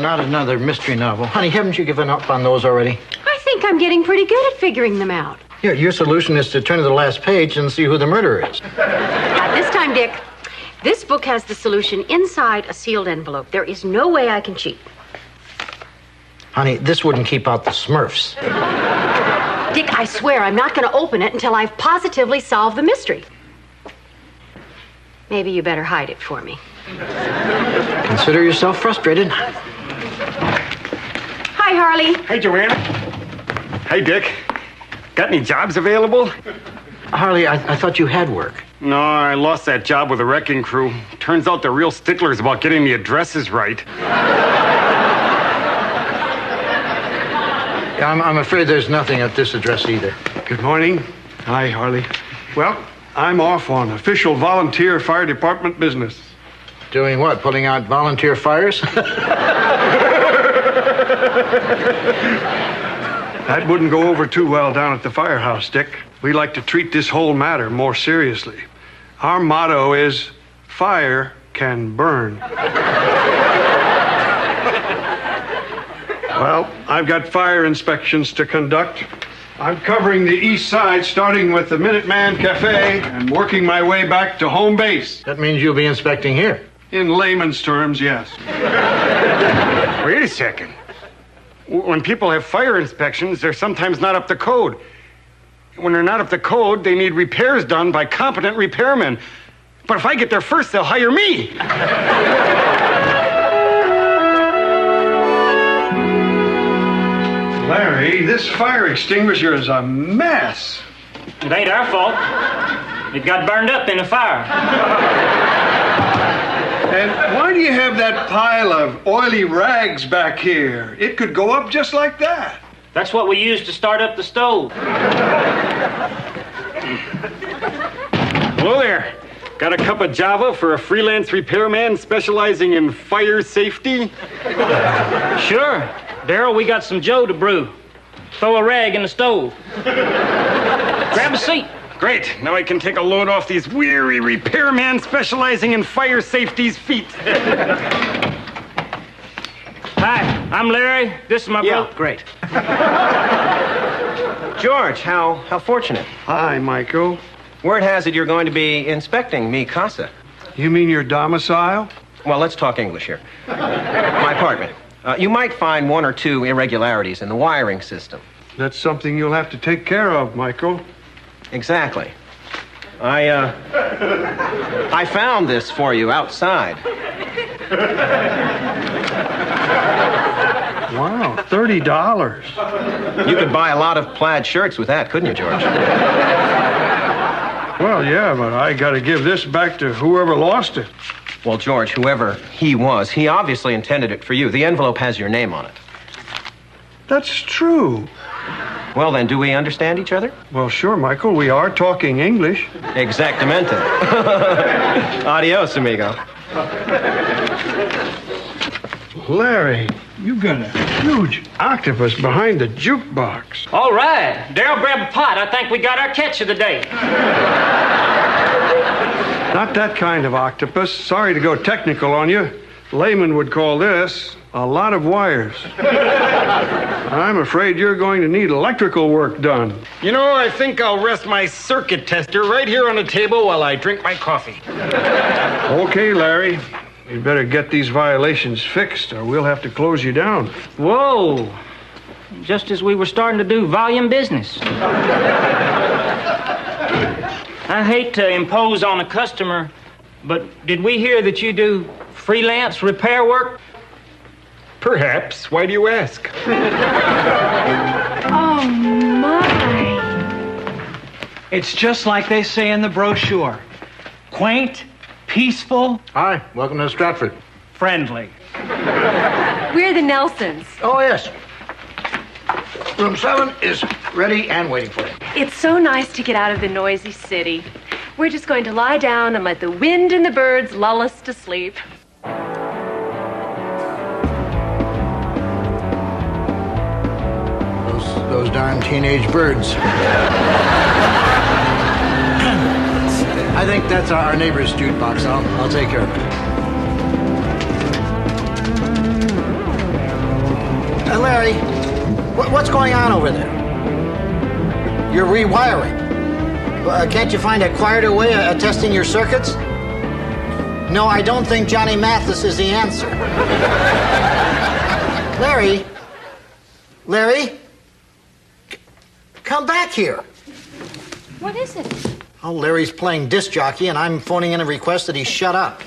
not another mystery novel. Honey, haven't you given up on those already? I think I'm getting pretty good at figuring them out. Yeah, your solution is to turn to the last page and see who the murderer is. Not this time, Dick. This book has the solution inside a sealed envelope. There is no way I can cheat. Honey, this wouldn't keep out the Smurfs. Dick, I swear I'm not going to open it until I've positively solved the mystery. Maybe you better hide it for me. Consider yourself frustrated. Hi, Harley. Hey, Joanne. Hey, Dick. Got any jobs available? Harley, I thought you had work. No, I lost that job with the wrecking crew. Turns out they're real sticklers about getting the addresses right. Yeah, I'm afraid there's nothing at this address either. Good morning. Hi, Harley. Well, I'm off on official volunteer fire department business. Doing what? Putting out volunteer fires? That wouldn't go over too well down at the firehouse, Dick. We like to treat this whole matter more seriously. Our motto is, fire can burn. Well, I've got fire inspections to conduct. I'm covering the east side, starting with the Minuteman Cafe and working my way back to home base. That means you'll be inspecting here. In layman's terms, yes. Wait a second. When people have fire inspections, they're sometimes not up to code. When they're not up to code, they need repairs done by competent repairmen. But if I get there first, they'll hire me. Larry, this fire extinguisher is a mess. It ain't our fault. It got burned up in a fire. And why do you have that pile of oily rags back here? It could go up just like that. That's what we used to start up the stove. Hello there. Got a cup of Java for a freelance repairman specializing in fire safety? Sure. Darryl, we got some Joe to brew. Throw a rag in the stove. Grab a seat. Great. Now I can take a load off these weary repairmen specializing in fire safety's feet. Hi, I'm Larry. This is my brother. Great. George, how fortunate. Hi, Michael. Word has it you're going to be inspecting mi casa. You mean your domicile? Well, let's talk English here. My apartment. You might find one or two irregularities in the wiring system. That's something you'll have to take care of, Michael. Exactly. I found this for you outside. Wow, $30. You could buy a lot of plaid shirts with that, couldn't you, George? Well, yeah, but I got to give this back to whoever lost it. Well, George, whoever he was, he obviously intended it for you. The envelope has your name on it. That's true. Well, then, do we understand each other? Well, sure, Michael. We are talking English. Exactamente. Adios, amigo. Larry, you got a huge octopus behind the jukebox. All right. Darryl, grab a pot. I think we got our catch of the day. Not that kind of octopus. Sorry to go technical on you. Layman would call this a lot of wires. I'm afraid you're going to need electrical work done. You know, I think I'll rest my circuit tester right here on the table while I drink my coffee. Okay, Larry. You better get these violations fixed or we'll have to close you down. Whoa. Just as we were starting to do volume business. I hate to impose on a customer, but did we hear that you do freelance repair work? Perhaps. Why do you ask? Oh, my. It's just like they say in the brochure. Quaint, peaceful, Hi, welcome to Stratford. friendly. We're the Nelsons. Oh, yes. Room 7 is ready and waiting for you. It's so nice to get out of the noisy city. We're just going to lie down and let the wind and the birds lull us to sleep. Those darn teenage birds. I think that's our neighbor's jukebox. I'll take care of it. Larry, what's going on over there? You're rewiring. Can't you find a quieter way of testing your circuits? No, I don't think Johnny Mathis is the answer. Larry? Larry? Come back here. What is it? Oh, Larry's playing disc jockey, and I'm phoning in a request that he shut up.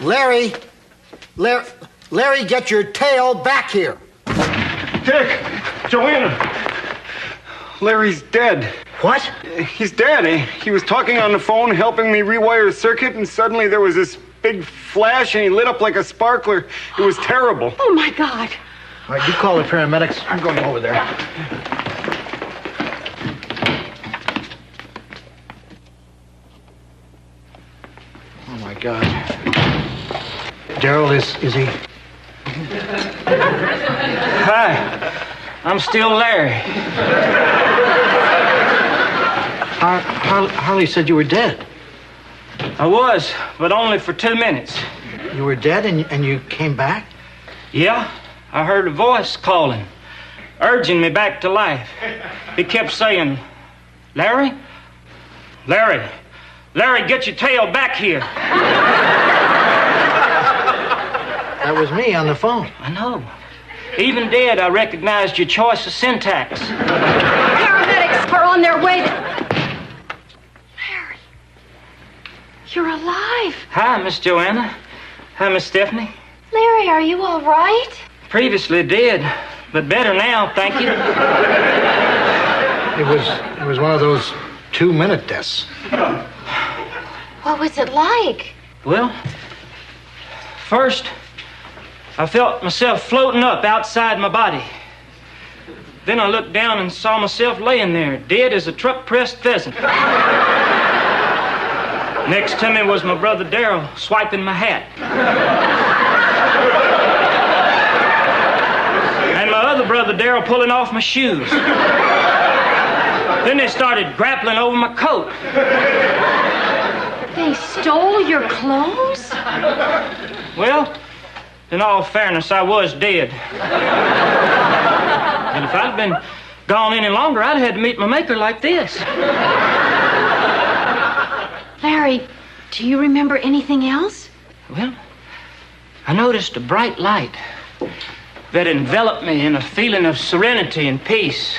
Larry, get your tail back here. Dick! Joanna! Larry's dead. What? He's dead. He was talking on the phone, helping me rewire a circuit, and suddenly there was this big flash, and he lit up like a sparkler. It was terrible. Oh, my God. All right, you call the paramedics. I'm going over there. Oh, my God. Daryl, is he? Hi. I'm still Larry. Harley said you were dead. I was, but only for 2 minutes. You were dead and you came back? Yeah, I heard a voice calling, urging me back to life. He kept saying, Larry? Larry, get your tail back here. That was me on the phone. I know. Even dead, I recognized your choice of syntax. Paramedics are on their way. Larry, you're alive. Hi, Miss Joanna. Hi, Miss Stephanie. Larry, are you all right? Previously dead, but better now, thank you. It was one of those 2-minute deaths. What was it like? Well, first, I felt myself floating up outside my body. Then I looked down and saw myself laying there, dead as a truck-pressed pheasant. Next to me was my brother Daryl, swiping my hat. And my other brother Daryl pulling off my shoes. Then they started grappling over my coat. They stole your clothes? Well, in all fairness, I was dead. And if I'd been gone any longer, I'd had to meet my maker like this. Larry, do you remember anything else? Well, I noticed a bright light that enveloped me in a feeling of serenity and peace.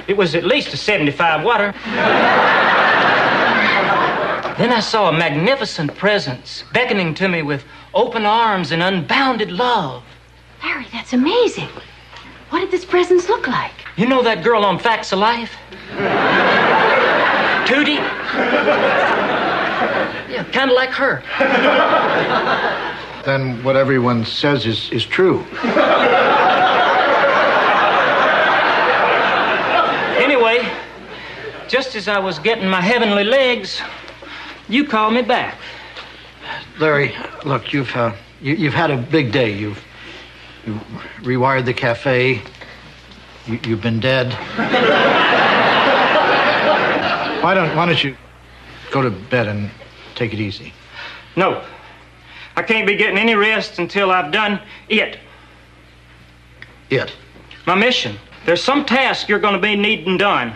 It was at least a 75 water. Then I saw a magnificent presence beckoning to me with open arms and unbounded love. Larry, that's amazing. What did this presence look like? You know that girl on Facts of Life? Tootie? Yeah, kind of like her. Then what everyone says is true. Anyway, just as I was getting my heavenly legs, you called me back. Larry, look, you've had a big day. You've rewired the cafe. You've been dead. Why don't you go to bed and take it easy? No. I can't be getting any rest until I've done it. It? My mission. There's some task you're going to be needing done.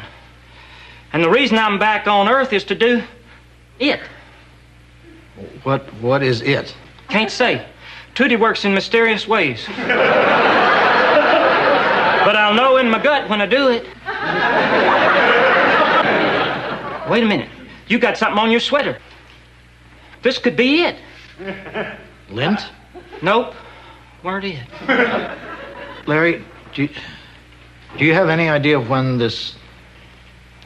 And the reason I'm back on Earth is to do it. What is it? Can't say. Tootie works in mysterious ways. But I'll know in my gut when I do it. Wait a minute. You got something on your sweater. This could be it. Lint? Nope. Weren't it. Larry, do you have any idea of when this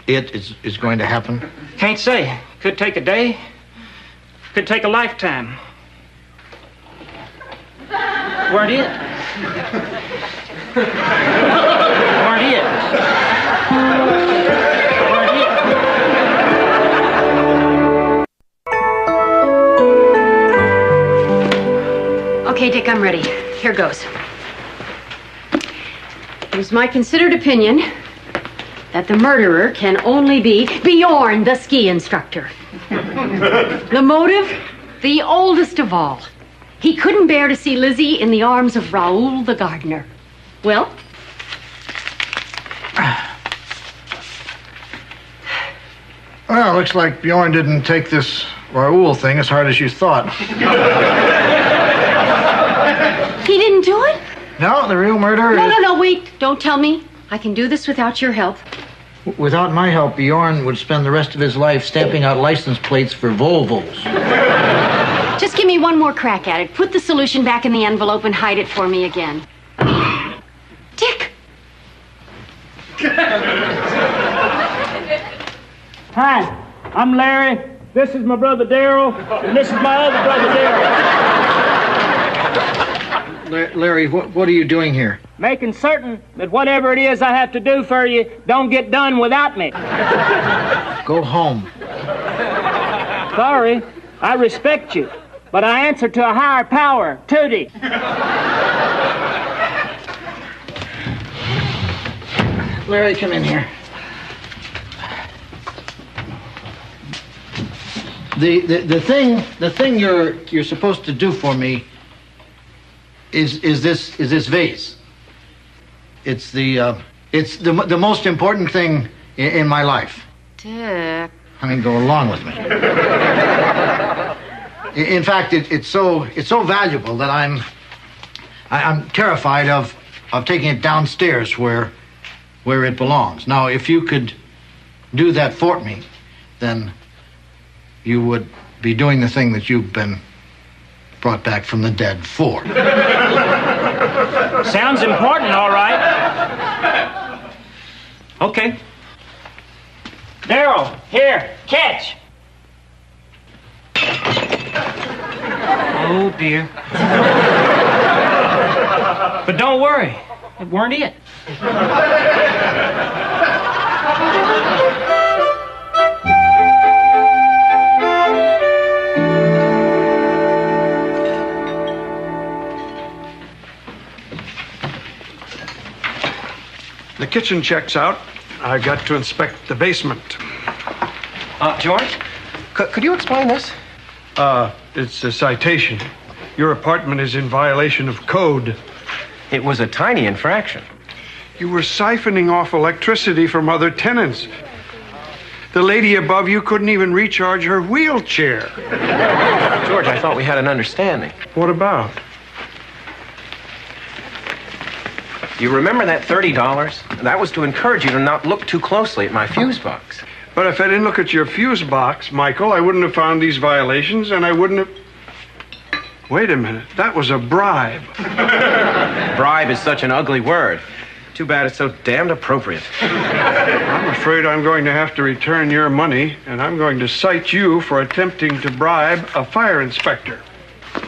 it is going to happen? Can't say. Could take a day. Could take a lifetime. Weren't it. Weren't it. Weren't it. Okay, Dick, I'm ready. Here goes. It is my considered opinion that the murderer can only be Bjorn, the ski instructor. The motive, the oldest of all. He couldn't bear to see Lizzie in the arms of Raoul the gardener. Well? Well, looks like Bjorn didn't take this Raoul thing as hard as you thought. He didn't do it? No, the real murder is... No, wait. Don't tell me. I can do this without your help. Without my help, Bjorn would spend the rest of his life stamping out license plates for Volvos. Just give me one more crack at it. Put the solution back in the envelope and hide it for me again. Dick! Hi, I'm Larry. This is my brother Darryl, and this is my other brother Darryl. Larry, what are you doing here? Making certain that whatever it is I have to do for you don't get done without me. Go home. Sorry, I respect you, but I answer to a higher power, Tootie. Larry, come in here. The thing you're supposed to do for me is this vase. It's the most important thing in my life. Dick. I mean, go along with me. In fact, it's so valuable that I'm terrified of taking it downstairs where it belongs. Now, if you could do that for me, then you would be doing the thing that you've been brought back from the dead for. Sounds important, all right. Okay. Darryl, here, catch. Oh, dear. But don't worry, it weren't it. The kitchen checks out. I've got to inspect the basement. George, could you explain this? It's a citation. Your apartment is in violation of code. It was a tiny infraction. You were siphoning off electricity from other tenants. The lady above you couldn't even recharge her wheelchair. George, I thought we had an understanding. What about? You remember that $30? That was to encourage you to not look too closely at my fuse box. But if I didn't look at your fuse box, Michael, I wouldn't have found these violations, and I wouldn't have... Wait a minute. That was a bribe. Bribe is such an ugly word. Too bad it's so damned appropriate. I'm afraid I'm going to have to return your money, and I'm going to cite you for attempting to bribe a fire inspector.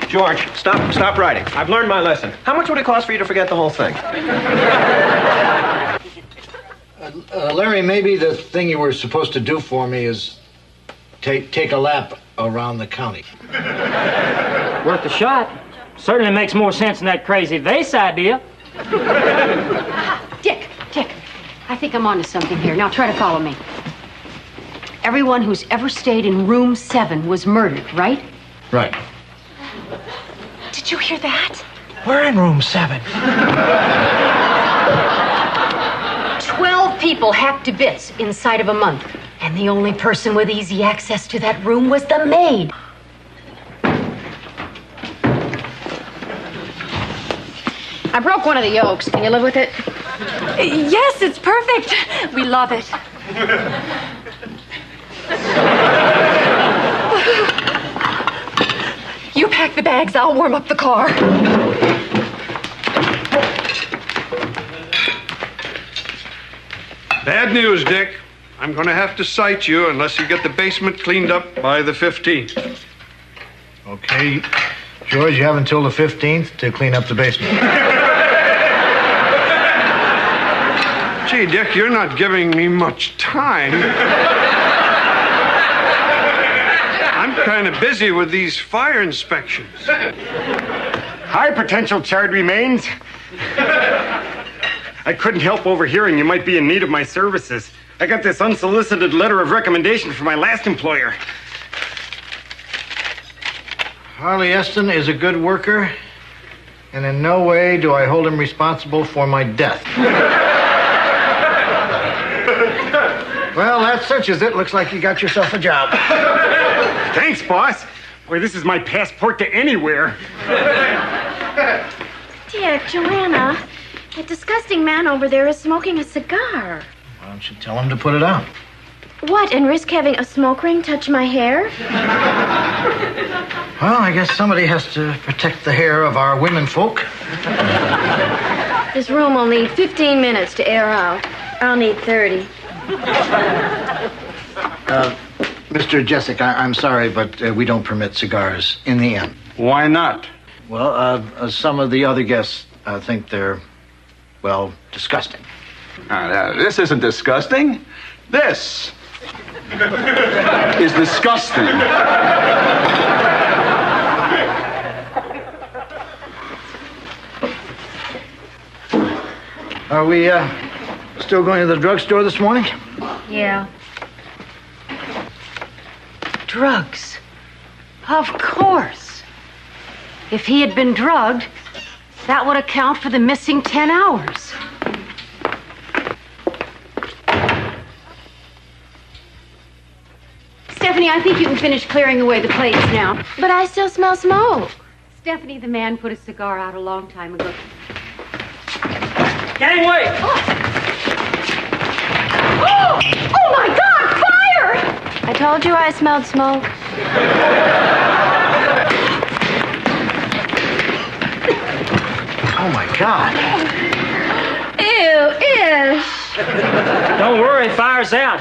George, stop writing. I've learned my lesson. How much would it cost for you to forget the whole thing? Larry, maybe the thing you were supposed to do for me is take a lap around the county. Worth a shot. Certainly makes more sense than that crazy vase idea. Dick, I think I'm onto something here. Now try to follow me. Everyone who's ever stayed in room 7 was murdered, right? Right. Did you hear that? We're in room 7. 12 people hacked to bits inside of a month. And the only person with easy access to that room was the maid. I broke one of the yolks. Can you live with it? Yes, it's perfect. We love it. You pack the bags, I'll warm up the car. Bad news, Dick. I'm going to have to cite you unless you get the basement cleaned up by the 15th. Okay. George, you have until the 15th to clean up the basement. Gee, Dick, you're not giving me much time. I'm kind of busy with these fire inspections. High potential charred remains. I couldn't help overhearing you might be in need of my services. I got this unsolicited letter of recommendation from my last employer. Harley Eston is a good worker, and in no way do I hold him responsible for my death. Well, that cinches it. Looks like you got yourself a job. Thanks, boss. Boy, this is my passport to anywhere. Dick, Joanna, that disgusting man over there is smoking a cigar. Why don't you tell him to put it out? What, and risk having a smoke ring touch my hair? Well, I guess somebody has to protect the hair of our women folk. This room will need 15 minutes to air out. I'll need 30. Mr. Jessic, I'm sorry, but we don't permit cigars in the inn. Why not? Well, some of the other guests think they're, well, disgusting. This isn't disgusting. This is disgusting. Are we still going to the drugstore this morning? Yeah. Drugs. Of course. If he had been drugged, that would account for the missing 10 hours. Stephanie, I think you can finish clearing away the plates now. But I still smell smoke. Stephanie, the man put a cigar out a long time ago. Gangway! Oh! Oh, my God! Fire! I told you I smelled smoke. Oh, my God. Ew, ish. Don't worry, fire's out.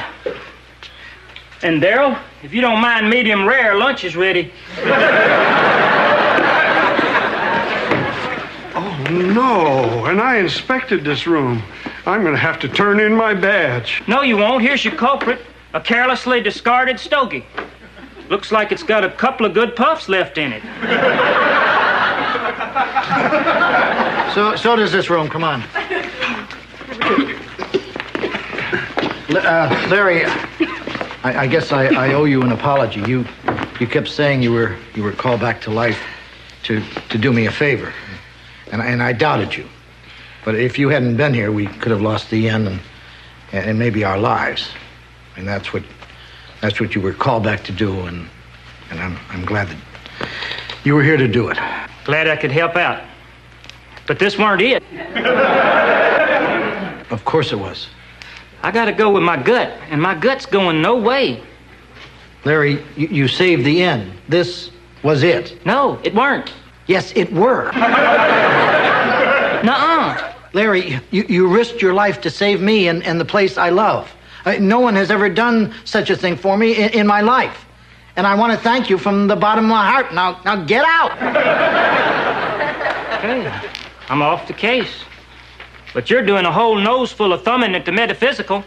And Daryl, if you don't mind medium rare, lunch is ready. Oh, no. And I inspected this room. I'm going to have to turn in my badge. No, you won't. Here's your culprit. A carelessly discarded stogie. Looks like it's got a couple of good puffs left in it. So does this room. Come on. Larry, I guess I owe you an apology. You kept saying you were called back to life to do me a favor, and I doubted you. But if you hadn't been here, we could have lost the inn and maybe our lives. And that's what you were called back to do, and I'm glad that you were here to do it. Glad I could help out. But this weren't it. Of course it was. I gotta go with my gut, and my gut's going no way. Larry, you saved the inn. This was it. No, it weren't. Yes, it were. Nuh-uh. Larry, you risked your life to save me and the place I love. No one has ever done such a thing for me in my life. And I want to thank you from the bottom of my heart. Now get out. Okay, I'm off the case. But you're doing a whole nose full of thumbing at the metaphysical.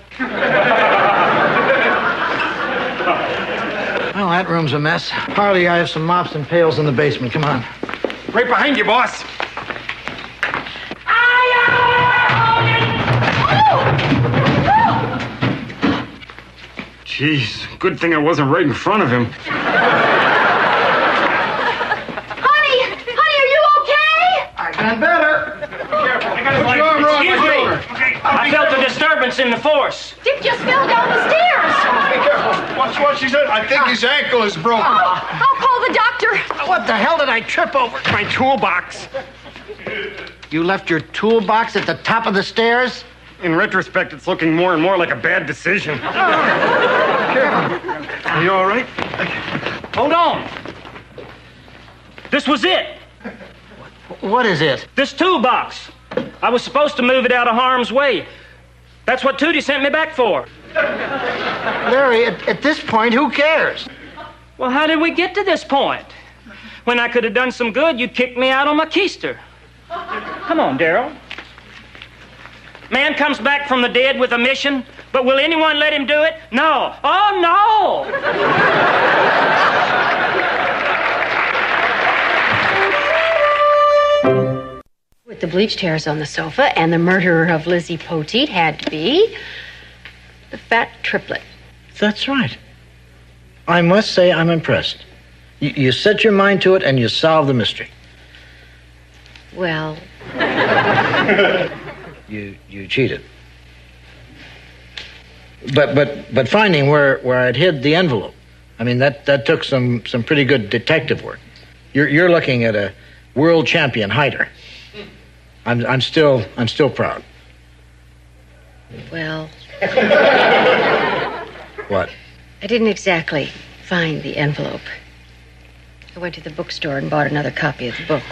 Well, that room's a mess. Harley, I have some mops and pails in the basement. Come on. Right behind you, boss. Jeez, good thing I wasn't right in front of him. Honey, are you okay? I've been better. Excuse me. I felt a disturbance in the force. Dick just fell down the stairs. Be careful. Watch what she said. I think his ankle is broken. I'll call the doctor. What the hell did I trip over? My toolbox. You left your toolbox at the top of the stairs? In retrospect, it's looking more and more like a bad decision. Are you all right? Hold on. This was it. What is it? This toolbox. I was supposed to move it out of harm's way. That's what Tootie sent me back for. Larry, at this point, who cares? Well, how did we get to this point? When I could have done some good, you kicked me out on my keister. Come on, Daryl. Man comes back from the dead with a mission, but will anyone let him do it? No. Oh, no! With the bleached hairs on the sofa and the murderer of Lizzie Poteet had to be the fat triplet. That's right. I must say I'm impressed. You set your mind to it and you solve the mystery. Well, You cheated. But finding where I'd hid the envelope, I mean, that took some pretty good detective work. You're looking at a world champion hider. I'm still proud. well, What? I didn't exactly find the envelope. I went to the bookstore and bought another copy of the book.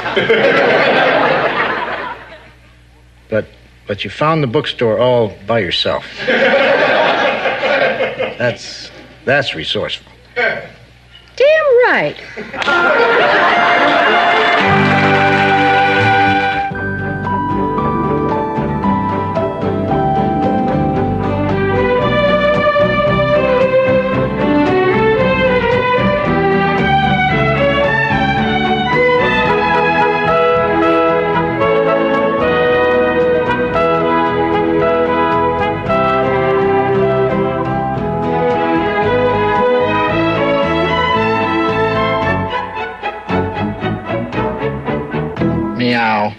But you found the bookstore all by yourself. That's resourceful. Damn right. Meow.